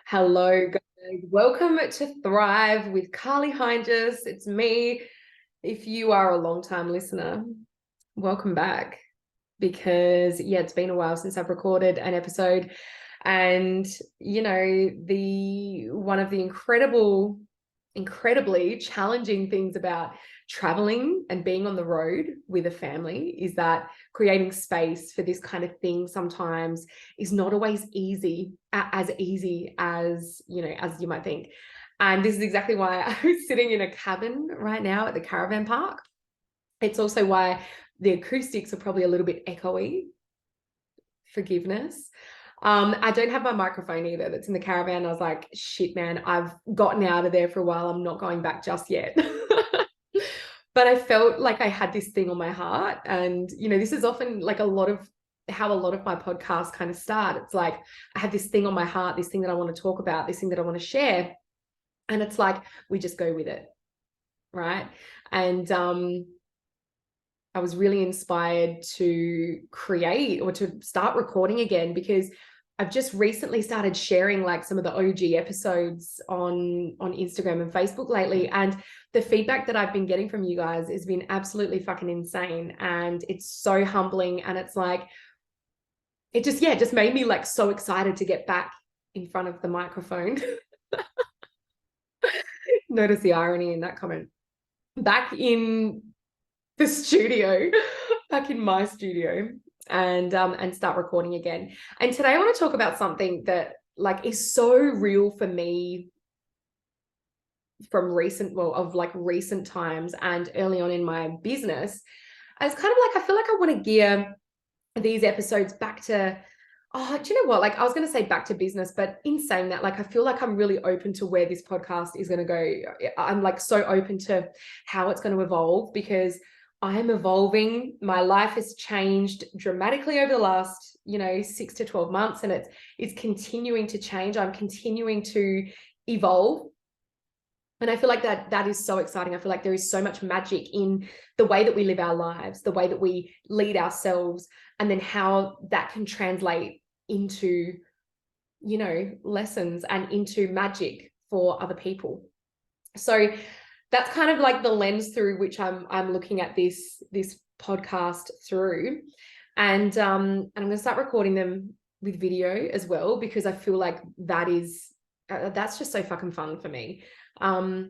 Hello, guys. Welcome to Thrive with Karli Heinjus. It's me. If you are a long-time listener, welcome back because, it's been a while since I've recorded an episode. And, one of the incredibly challenging things about traveling and being on the road with a family is that creating space for this kind of thing sometimes is not always as easy as you might think. And this is exactly why I'm sitting in a cabin right now at the caravan park. It's also why the acoustics are probably a little bit echoey. Forgiveness. I don't have my microphone either that's in the caravan. I was like, shit, man, I've gotten out of there for a while. I'm not going back just yet. But I felt like I had this thing on my heart. And, this is often like how a lot of my podcasts kind of start. It's like, I have this thing on my heart, this thing that I want to talk about, this thing that I want to share. And it's like, we just go with it. Right. And, I was really inspired to create or to start recording again because I've just recently started sharing like some of the OG episodes on Instagram and Facebook lately. And the feedback that I've been getting from you guys has been absolutely fucking insane. And it's so humbling. And it's like, it just made me like so excited to get back in front of the microphone. Notice the irony in that comment. Back in the studio, back in my studio, and start recording again. And today I want to talk about something that like is so real for me from recent times and early on in my business. It's kind of like I feel like I want to gear these episodes back to, do you know what? Like I was going to say back to business, but in saying that, like I feel like I'm really open to where this podcast is going to go. I'm like so open to how it's going to evolve because I am evolving. My life has changed dramatically over the last, 6 to 12 months, and it's continuing to change. I'm continuing to evolve. And I feel like that is so exciting. I feel like there is so much magic in the way that we live our lives, the way that we lead ourselves, and then how that can translate into, lessons and into magic for other people. So that's kind of like the lens through which I'm looking at this podcast through. And I'm going to start recording them with video as well, because I feel like that's just so fucking fun for me. So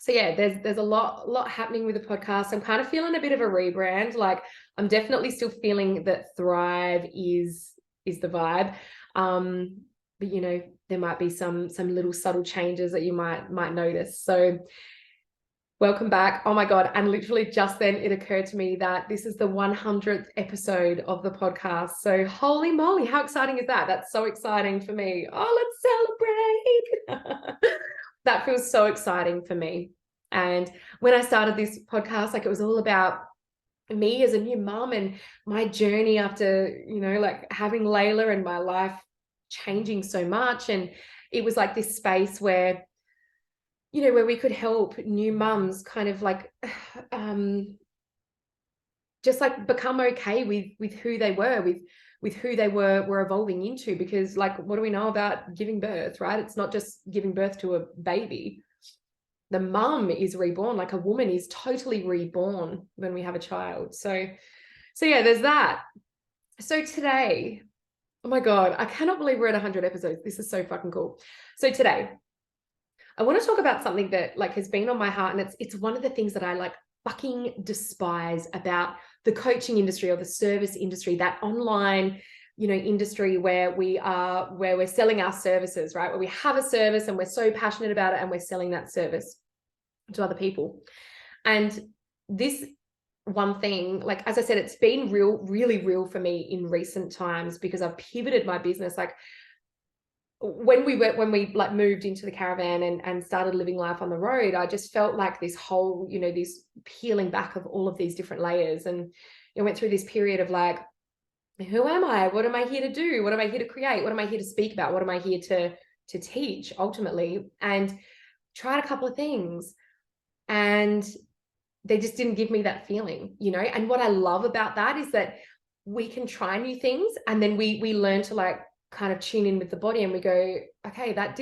yeah, there's a lot happening with the podcast. I'm kind of feeling a bit of a rebrand. Like I'm definitely still feeling that Thrive is the vibe. But there might be some little subtle changes that you might notice. So welcome back. Oh my God. And literally just then it occurred to me that this is the 100th episode of the podcast. So holy moly, how exciting is that? That's so exciting for me. Oh, let's celebrate. That feels so exciting for me. And when I started this podcast, like it was all about me as a new mom and my journey after, like having Layla and my life changing so much. And it was like this space where, where we could help new mums kind of like, just like become okay with who they were, with who they were evolving into. Because like, what do we know about giving birth, right? It's not just giving birth to a baby. The mum is reborn, like a woman is totally reborn when we have a child. So yeah, there's that. So today, oh my God, I cannot believe we're at 100 episodes. This is so fucking cool. So today, I want to talk about something that like has been on my heart, and it's one of the things that I like fucking despise about the coaching industry or the service industry, that online, industry where we're selling our services, right? Where we have a service and we're so passionate about it and we're selling that service to other people. And this one thing, like, as I said, it's been really real for me in recent times because I've pivoted my business. Like when we like moved into the caravan and started living life on the road, I just felt like this whole, this peeling back of all of these different layers. And I went through this period of like, who am I? What am I here to do? What am I here to create? What am I here to speak about? What am I here to teach ultimately? And tried a couple of things and they just didn't give me that feeling, And what I love about that is that we can try new things and then we learn to like kind of tune in with the body and we go, okay, that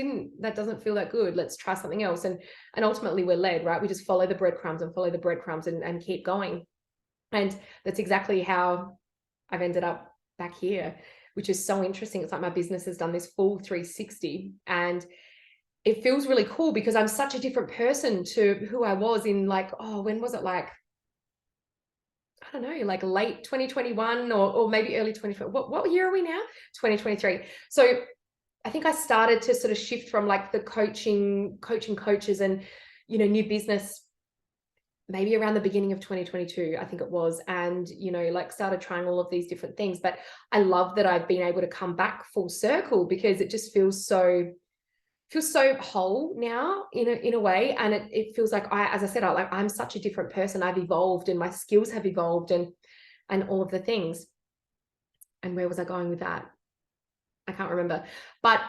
doesn't feel that good. Let's try something else. And ultimately we're led, right? We just follow the breadcrumbs and keep going. And that's exactly how I've ended up back here, which is so interesting. It's like my business has done this full 360 and it feels really cool because I'm such a different person to who I was in like, oh, when was it? Like, I don't know, like late 2021 or maybe early 2020. What year are we now? 2023. So I think I started to sort of shift from like the coaching coaches and, you know, new business maybe around the beginning of 2022, I think it was, and, you know, like started trying all of these different things. But I love that I've been able to come back full circle because it just feels so whole now in a way. And it feels like as I said, I'm such a different person. I've evolved and my skills have evolved and all of the things. And where was I going with that? I can't remember. But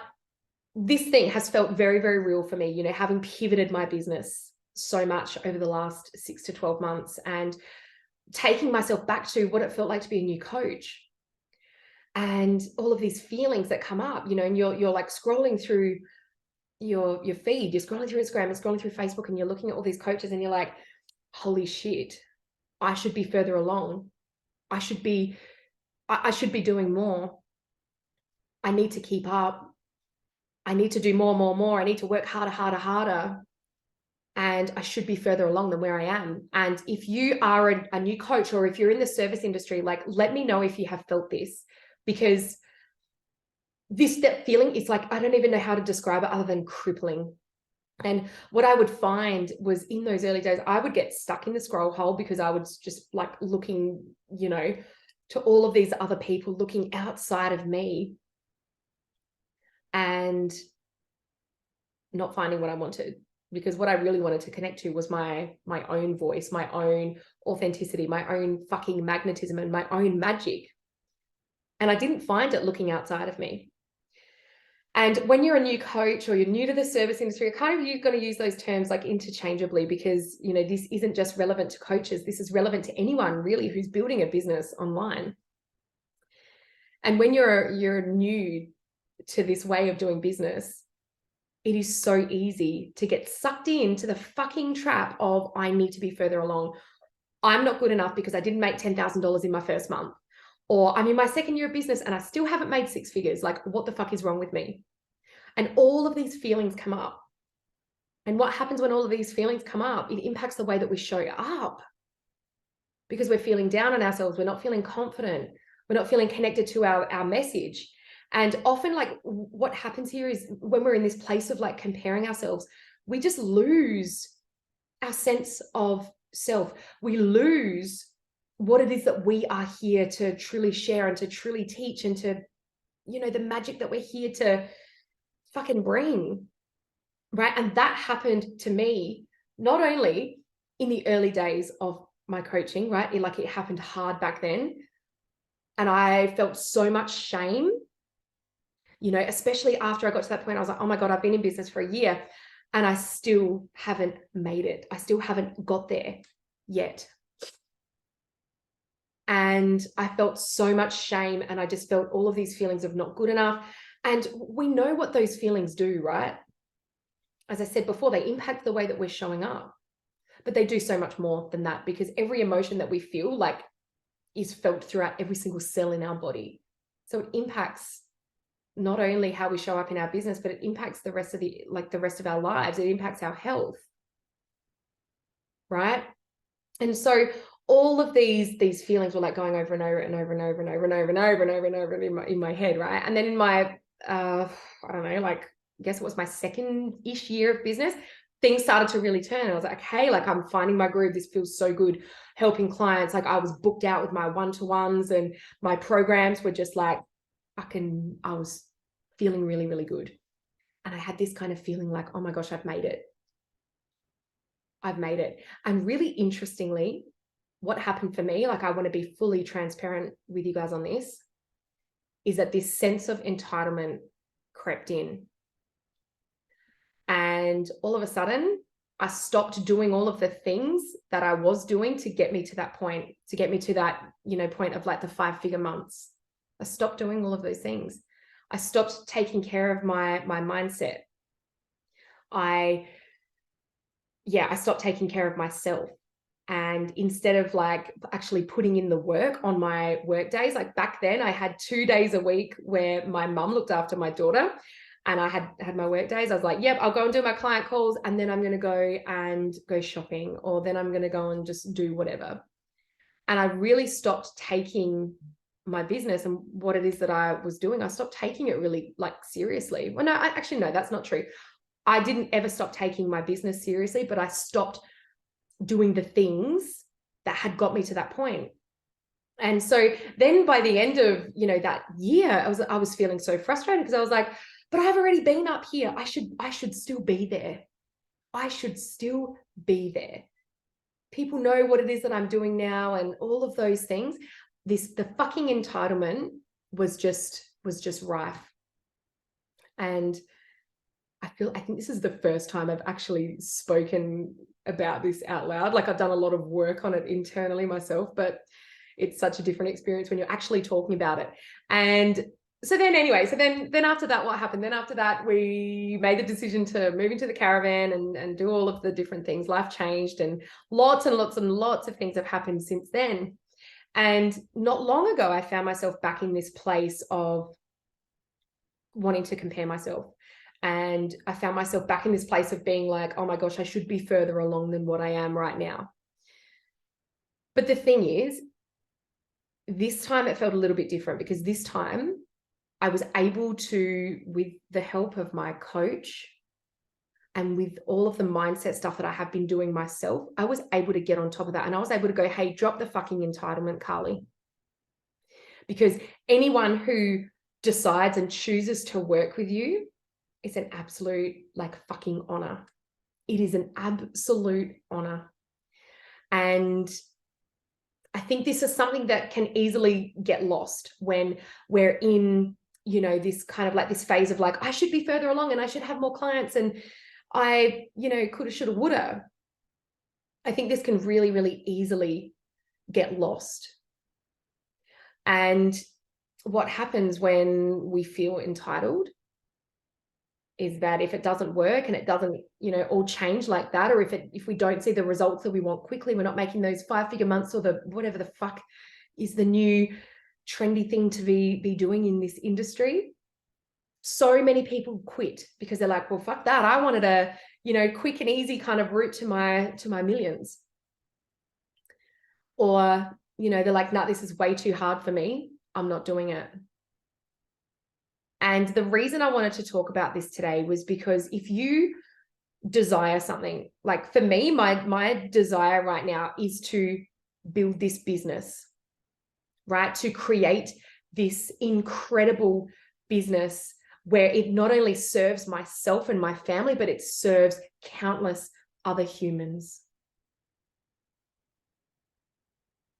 this thing has felt very, very real for me, you know, having pivoted my business so much over the last 6 to 12 months and taking myself back to what it felt like to be a new coach and all of these feelings that come up, you know, and you're like scrolling through your feed, you're scrolling through Instagram and scrolling through Facebook and you're looking at all these coaches and you're like, holy shit, I should be further along. I should be doing more. I need to keep up. I need to do more. I need to work harder. And I should be further along than where I am. And if you are a new coach or if you're in the service industry, like, let me know if you have felt this, because that feeling is like, I don't even know how to describe it other than crippling. And what I would find was in those early days, I would get stuck in the scroll hole because I was just like looking, you know, to all of these other people, looking outside of me and not finding what I wanted. Because what I really wanted to connect to was my own voice, my own authenticity, my own fucking magnetism and my own magic. And I didn't find it looking outside of me. And when you're a new coach or you're new to the service industry, you're going to use those terms like interchangeably because, you know, this isn't just relevant to coaches. This is relevant to anyone really who's building a business online. And when you're new to this way of doing business, it is so easy to get sucked into the fucking trap of, I need to be further along. I'm not good enough because I didn't make $10,000 in my first month. Or I'm in my second year of business and I still haven't made 6 figures. Like, what the fuck is wrong with me? And all of these feelings come up. And what happens when all of these feelings come up? It impacts the way that we show up. Because we're feeling down on ourselves. We're not feeling confident. We're not feeling connected to our message. And often, like, what happens here is when we're in this place of like comparing ourselves, we just lose our sense of self. We lose what it is that we are here to truly share and to truly teach and to, you know, the magic that we're here to fucking bring, right? And that happened to me not only in the early days of my coaching, right? It happened hard back then. And I felt so much shame, you know, especially after I got to that point. I was like, oh my God, I've been in business for a year and I still haven't made it. I still haven't got there yet. And I felt so much shame and I just felt all of these feelings of not good enough. And we know what those feelings do, right? As I said before, they impact the way that we're showing up, but they do so much more than that, because every emotion that we feel like is felt throughout every single cell in our body. So it impacts not only how we show up in our business, but it impacts the rest of our lives. It impacts our health, right? And so all of these feelings were like going over and over and over and over and over and over and over and over and over in my head, right? And then in my I don't know, like, I guess it was my second-ish year of business, things started to really turn. I was like, okay, like, I'm finding my groove. This feels so good, helping clients. Like, I was booked out with my one-to-ones and my programs were just like, I was feeling really, really good. And I had this kind of feeling like, oh my gosh, I've made it. I've made it. And really interestingly, what happened for me, like, I want to be fully transparent with you guys on this, is that this sense of entitlement crept in. And all of a sudden, I stopped doing all of the things that I was doing to get me to that point, to get me to that, you know, point of like the 5-figure months. I stopped doing all of those things. I stopped taking care of my mindset. I stopped taking care of myself. And instead of like actually putting in the work on my work days, like back then I had 2 days a week where my mum looked after my daughter and I had my work days. I was like, yep, I'll go and do my client calls, and then I'm going to go shopping, or then I'm going to go and just do whatever. And I really stopped taking my business and what it is that I was doing. I stopped taking it really like seriously. Well, no, no, that's not true. I didn't ever stop taking my business seriously, but I stopped doing the things that had got me to that point. And so then by the end of, that year, I was feeling so frustrated because I was like, but I've already been up here. I should still be there. I should still be there. People know what it is that I'm doing now and all of those things. The fucking entitlement was just rife. And I think this is the first time I've actually spoken about this out loud. Like, I've done a lot of work on it internally myself, but it's such a different experience when you're actually talking about it. And so then after that, what happened? Then after that, we made the decision to move into the caravan and do all of the different things. Life changed, and lots and lots and lots of things have happened since then. And not long ago, I found myself back in this place of wanting to compare myself. And I found myself back in this place of being like, oh my gosh, I should be further along than what I am right now. But the thing is, this time it felt a little bit different, because this time I was able to, with the help of my coach and with all of the mindset stuff that I have been doing myself, I was able to get on top of that. And I was able to go, hey, drop the fucking entitlement, Karli. Because anyone who decides and chooses to work with you, it's an absolute like fucking honor. It is an absolute honor. And I think this is something that can easily get lost when we're in, this kind of like this phase of like, I should be further along and I should have more clients and I, coulda, shoulda, woulda. I think this can really, really easily get lost. And what happens when we feel entitled is that if it doesn't work and it doesn't, all change like that, or if we don't see the results that we want quickly, we're not making those 5-figure months or the whatever the fuck is the new trendy thing to be doing in this industry. So many people quit because they're like, well, fuck that. I wanted a, quick and easy kind of route to my millions. Or, they're like, nah, this is way too hard for me. I'm not doing it. And the reason I wanted to talk about this today was because if you desire something, like for me, my desire right now is to build this business, right? To create this incredible business where it not only serves myself and my family, but it serves countless other humans.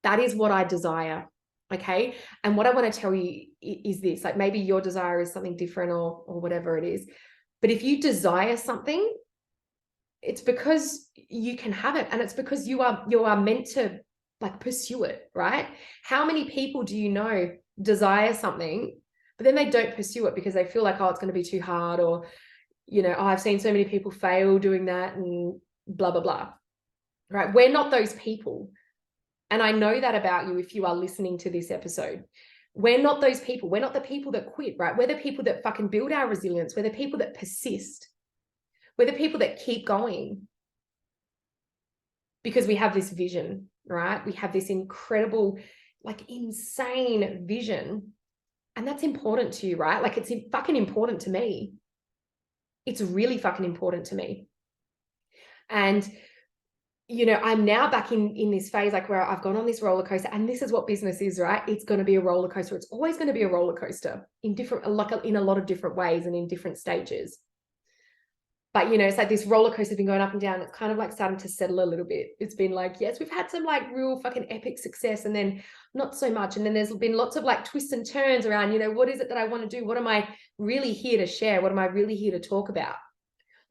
That is what I desire. Okay. And what I want to tell you is this, like maybe your desire is something different or whatever it is. But if you desire something, it's because you can have it. And it's because you are meant to like pursue it, right? How many people do you know desire something, but then they don't pursue it because they feel like, oh, it's going to be too hard, or, oh, I've seen so many people fail doing that and blah, blah, blah, right? We're not those people. And I know that about you if you are listening to this episode. We're not those people. We're not the people that quit, right? We're the people that fucking build our resilience. We're the people that persist. We're the people that keep going because we have this vision, right? We have this incredible, like insane vision. And that's important to you, right? Like it's fucking important to me. It's really fucking important to me. And I'm now back in this phase, like where I've gone on this roller coaster, and this is what business is, right? It's going to be a roller coaster. It's always going to be a roller coaster in a lot of different ways and in different stages. But, it's like this roller coaster has been going up and down. It's kind of like starting to settle a little bit. It's been like, yes, we've had some like real fucking epic success, and then not so much. And then there's been lots of like twists and turns around, what is it that I want to do? What am I really here to share? What am I really here to talk about?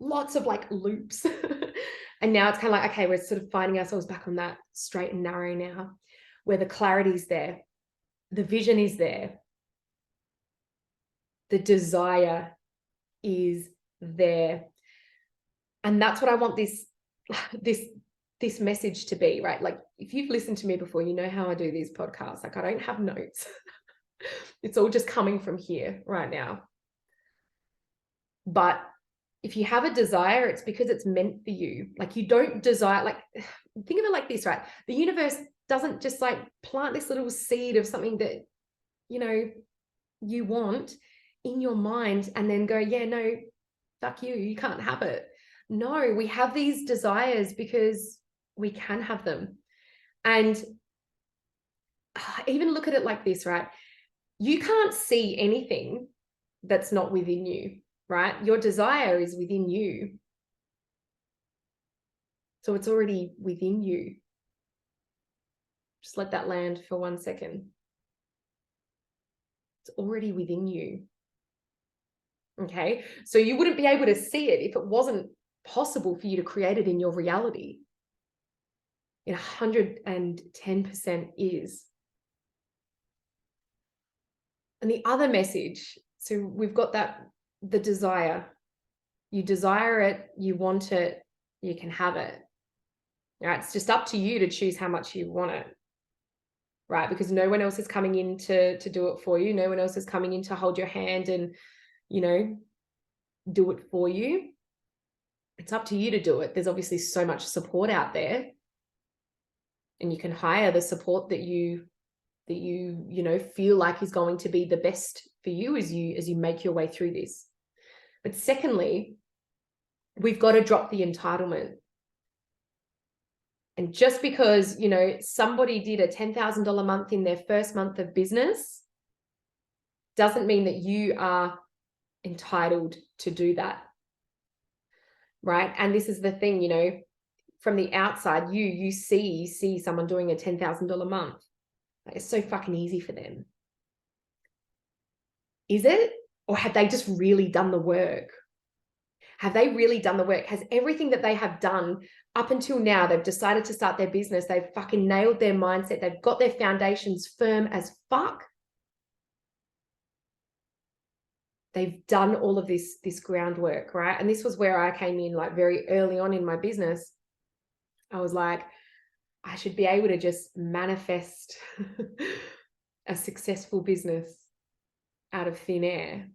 Lots of like loops. And now it's kind of like, okay, we're sort of finding ourselves back on that straight and narrow now, where the clarity is there, the vision is there, The desire is there. And that's what I want this message to be, right? Like, if you've listened to me before, you know how I do these podcasts. Like, I don't have notes. It's all just coming from here right now. But if you have a desire, it's because it's meant for you. Like, you don't desire, like, think of it like this, right? The universe doesn't just like plant this little seed of something that, you know, you want in your mind and then go, yeah, no, fuck you, you can't have it. No, we have these desires because we can have them. And even look at it like this, right? You can't see anything that's not within you, right? Your desire is within you. So it's already within you. Just let that land for 1 second. It's already within you. Okay, so you wouldn't be able to see it if it wasn't possible for you to create it in your reality. It 110% is. And the other message, so we've got that, the desire. You desire it, you want it, you can have it. Right? It's just up to you to choose how much you want it. Right? Because no one else is coming in to do it for you. No one else is coming in to hold your hand and, you know, do it for you. It's up to you to do it. There's obviously so much support out there, and you can hire the support that you know feel like is going to be the best for you as you make your way through this. But secondly, we've got to drop the entitlement. And just because, you know, somebody did a $10,000 month in their first month of business doesn't mean that you are entitled to do that. Right? And this is the thing, you know, from the outside, you see someone doing a $10,000 month. Like, it's so fucking easy for them. Is it? Or have they just really done the work? Have they really done the work? Has everything that they have done up until now, they've decided to start their business, they've fucking nailed their mindset, they've got their foundations firm as fuck. They've done all of this groundwork, right? And this was where I came in, like, very early on in my business. I was like, I should be able to just manifest a successful business out of thin air.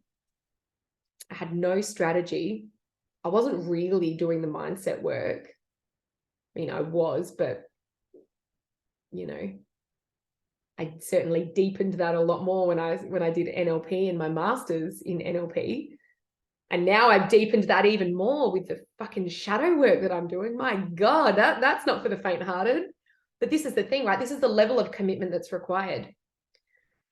I had no strategy. I wasn't really doing the mindset work. I mean, I was, but, you know, I certainly deepened that a lot more when I did NLP and my master's in NLP. And now I've deepened that even more with the fucking shadow work that I'm doing. My God, that's not for the faint-hearted. But this is the thing, right? This is the level of commitment that's required.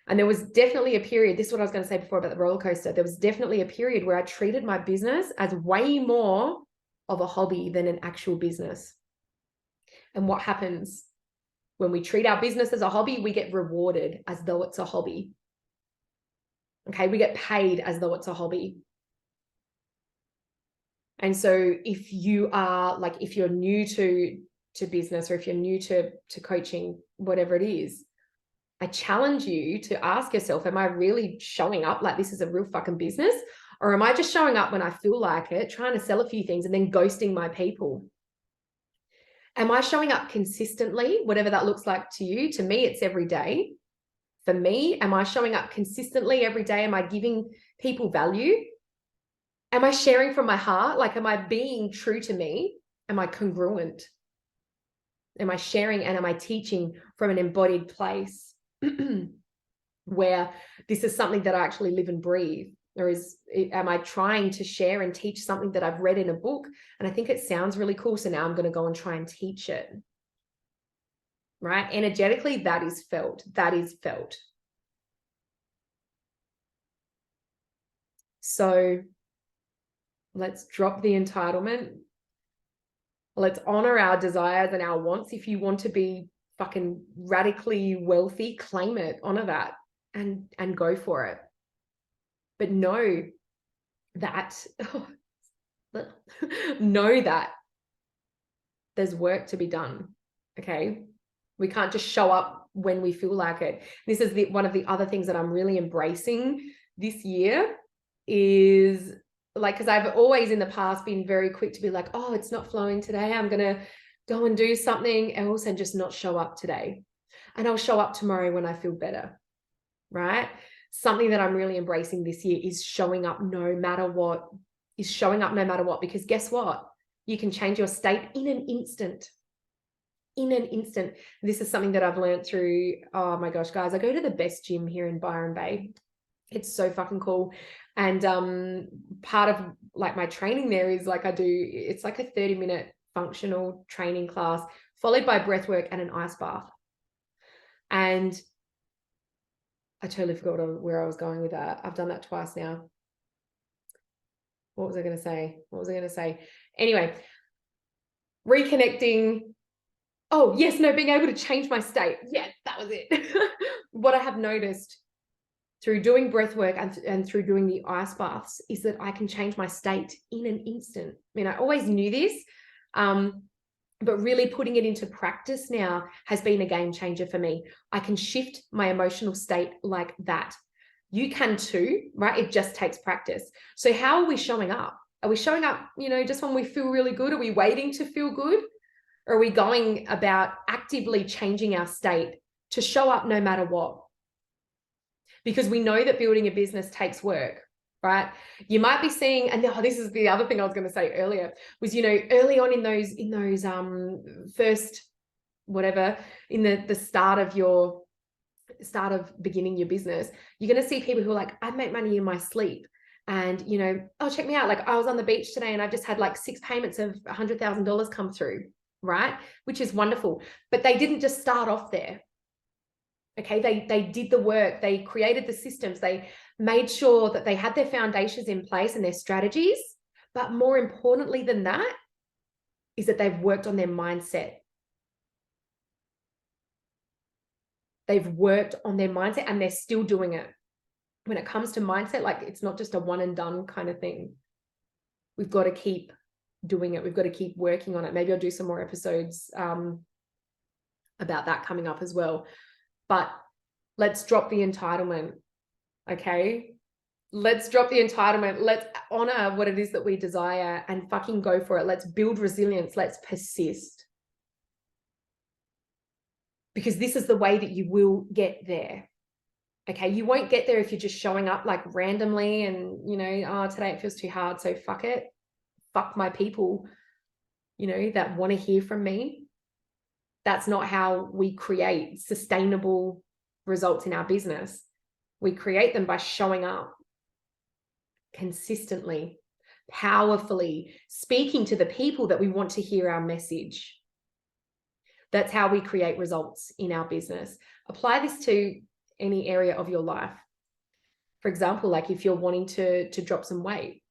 And there was definitely a period, this is what I was going to say before about the roller coaster. There was definitely a period where I treated my business as way more of a hobby than an actual business. And what happens when we treat our business as a hobby? We get rewarded as though it's a hobby. Okay, we get paid as though it's a hobby. And so if you are like, if you're new to business, or if you're new to coaching, whatever it is, I challenge you to ask yourself, am I really showing up like this is a real fucking business? Or am I just showing up when I feel like it, trying to sell a few things and then ghosting my people? Am I showing up consistently, whatever that looks like to you? To me, it's every day. For me, am I showing up consistently every day? Am I giving people value? Am I sharing from my heart? Like, am I being true to me? Am I congruent? Am I sharing and am I teaching from an embodied place where this is something that I actually live and breathe? Or am I trying to share and teach something that I've read in a book and I think it sounds really cool, so now I'm going to go and try and teach it, right? Energetically, that is felt. That is felt. So let's drop the entitlement. Let's honor our desires and our wants. If you want to be fucking radically wealthy, claim it, honor that, and go for it. But know that there's work to be done. Okay, we can't just show up when we feel like it. This is one of the other things that I'm really embracing this year, is like, because I've always in the past been very quick to be like, oh, it's not flowing today, I'm gonna go and do something else and just not show up today, and I'll show up tomorrow when I feel better, right? Something that I'm really embracing this year is showing up no matter what, because guess what? You can change your state in an instant. This is something that I've learned through, oh my gosh, guys, I go to the best gym here in Byron Bay. It's so fucking cool. And part of like my training there is like it's like a 30-minute functional training class followed by breath work and an ice bath. And I totally forgot where I was going with that. I've done that twice now. What was I going to say? Anyway, reconnecting. Oh, yes, no, being able to change my state. Yeah, that was it. What I have noticed through doing breath work and through doing the ice baths is that I can change my state in an instant. I mean, I always knew this, but really putting it into practice now has been a game changer for me. I can shift my emotional state like that. You can too, right? It just takes practice. So how are we showing up? Are we showing up, just when we feel really good? Are we waiting to feel good? Or are we going about actively changing our state to show up no matter what? Because we know that building a business takes work, right? You might be seeing, and this is the other thing I was going to say earlier, was, early on in those first, whatever, in the start of beginning your business, you're going to see people who are like, I make money in my sleep. And, oh, check me out. Like, I was on the beach today and I've just had like 6 payments of $100,000 come through, right? Which is wonderful. But they didn't just start off there. Okay, they did the work, they created the systems, they made sure that they had their foundations in place and their strategies. But more importantly than that is that they've worked on their mindset. They've worked on their mindset and they're still doing it. When it comes to mindset, like, it's not just a one and done kind of thing. We've got to keep doing it. We've got to keep working on it. Maybe I'll do some more episodes about that coming up as well. But let's drop the entitlement, okay? Let's drop the entitlement. Let's honor what it is that we desire and fucking go for it. Let's build resilience. Let's persist. Because this is the way that you will get there, okay? You won't get there if you're just showing up like randomly and, oh, today it feels too hard, so fuck it. Fuck my people, that want to hear from me. That's not how we create sustainable results in our business. We create them by showing up consistently, powerfully, speaking to the people that we want to hear our message. That's how we create results in our business. Apply this to any area of your life. For example, like if you're wanting to drop some weight,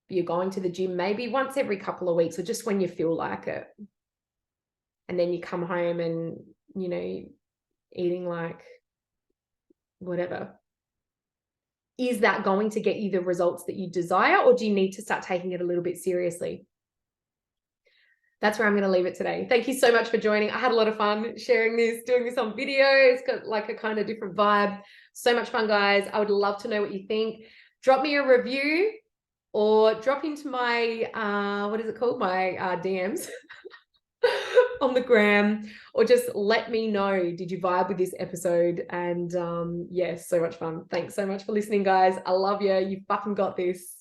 you're going to the gym maybe once every couple of weeks or just when you feel like it. And then you come home and, eating like whatever. Is that going to get you the results that you desire, or do you need to start taking it a little bit seriously? That's where I'm going to leave it today. Thank you so much for joining. I had a lot of fun sharing this, doing this on video. It's got like a kind of different vibe. So much fun, guys. I would love to know what you think. Drop me a review or drop into my, what is it called? My DMs. On the gram, or just let me know, did you vibe with this episode? And yes, so much fun. Thanks so much for listening, guys. I love you. You fucking got this.